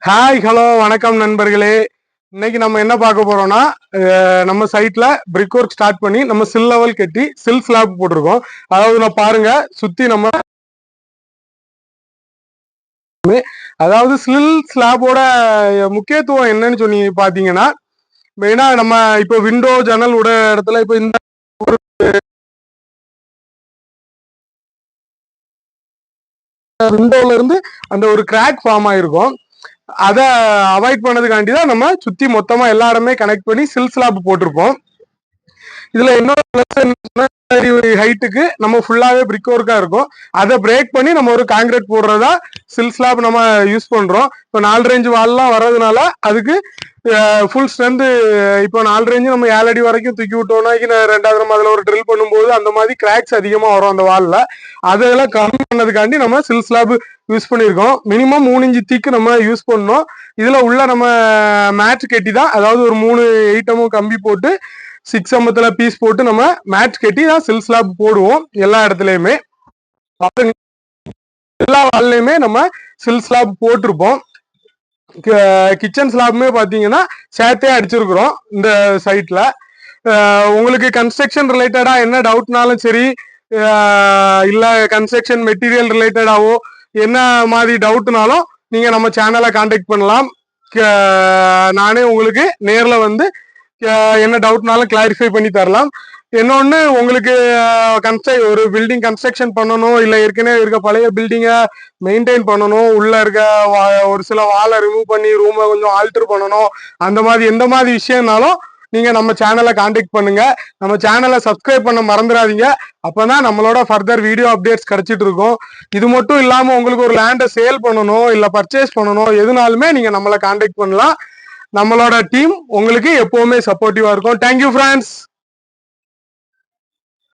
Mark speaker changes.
Speaker 1: Hi hello வணக்கம் நண்பர்களே. இன்னைக்கு நம்ம என்ன பார்க்க போறோம்னா, நம்ம சைட்ல பிரிக் ஒர்க் ஸ்டார்ட் பண்ணி நம்ம சில் லெவல் கட்டி சில் ஸ்லாப் போட்டிருக்கோம். அதாவது நான் பாருங்க சுத்தி நம்ம அதாவது சில் ஸ்லாபோட முக்கியத்துவம் என்னன்னு சொல்லி பாத்தீங்கன்னா, மெயினா நம்ம இப்போ விண்டோ ஜன்னல் உட இடத்துல இப்போ இந்த விண்டோல இருந்து அந்த ஒரு கிராக் ஃபார்ம் ஆயிருக்கும். அதை அவாய்ட் பண்ணதுக்காண்டி தான் நம்ம சுத்தி மொத்தமா எல்லா இடமே கனெக்ட் பண்ணி சில் ஸ்லாப் போட்டிருப்போம். இதுல இன்னொரு ஹைட்டுக்கு நம்ம ஃபுல்லாவே பிரிக் ஒர்க்கா இருக்கும். அதை பிரேக் பண்ணி நம்ம ஒரு காங்கிரீட் போடுறதா சில் ஸ்லாப் நம்ம யூஸ் பண்றோம். இப்போ 4 ரேஞ்ச் வால்லாம் வர்றதுனால அதுக்கு ஃபுல் ஸ்ட்ரென்த். இப்போ 4 ரேஞ்சு நம்ம 7 அடி வரைக்கும் தூக்கி விட்டோம்னா ரெண்டாவது நம்ம அதுல ஒரு ட்ரில் பண்ணும்போது அந்த மாதிரி கிராக்ஸ் அதிகமா வரும் அந்த வால்ல. அதெல்லாம் கம்மி பண்ணதுக்காண்டி நம்ம சில் ஸ்லாப் யூஸ் பண்ணியிருக்கோம். மினிமம் 3 இன்ச்சு திக்கு நம்ம யூஸ் பண்ணோம். இதுல உள்ள நம்ம மேட்ச் கட்டி தான், அதாவது ஒரு 3 ஐட்டமும் கம்பி போட்டு 6 எம்எத்துல பீஸ் போட்டு நம்ம மேட்ச் கட்டி தான் சில் ஸ்லாப் போடுவோம் எல்லா இடத்துலயுமே. எல்லா வால்லையுமே நம்ம சில் ஸ்லாப் போட்டிருப்போம். கிச்சன் ஸ்லாப்மே பாத்தீங்கன்னா சேர்த்தே அடிச்சிருக்கிறோம் இந்த சைட்ல. உங்களுக்கு கன்ஸ்ட்ரக்ஷன் ரிலேட்டடா என்ன டவுட்னாலும் சரி, இல்ல கன்ஸ்ட்ரக்ஷன் மெட்டீரியல் ரிலேட்டடாவோ என்ன மாதிரி டவுட்னாலும் நீங்க நம்ம சேனலை கான்டாக்ட் பண்ணலாம். நானே உங்களுக்கு நேர்ல வந்து என்ன டவுட்னாலும் கிளாரிஃபை பண்ணி தரலாம். இன்னொன்னு, உங்களுக்கு ஒரு பில்டிங் கன்ஸ்ட்ரக்ஷன் பண்ணணும், இல்ல ஏற்கனவே இருக்க பழைய பில்டிங்கை மெயின்டைன் பண்ணணும், உள்ள இருக்க ஒரு சில வாலை ரிமூவ் பண்ணி ரூமை கொஞ்சம் ஆல்டர் பண்ணணும், அந்த மாதிரி எந்த மாதிரி விஷயம்னாலும் நீங்க நம்ம சேனலை கான்டாக்ட் பண்ணுங்க. நம்ம சேனலை சப்ஸ்கிரைப் பண்ண மறந்துடாதீங்க. அப்பதான் நம்மளோட ஃபர்தர் வீடியோ அப்டேட்ஸ் கிடைச்சிட்டு இருக்கும். இது மட்டும் இல்லாம உங்களுக்கு ஒரு லேண்டை சேல் பண்ணணும் இல்ல பர்ச்சேஸ் பண்ணணும், எதுனாலுமே நீங்க நம்மளை கான்டாக்ட் பண்ணலாம். நம்மளோட டீம் உங்களுக்கு எப்பவுமே சப்போர்ட்டிவா இருக்கும். Thank you friends.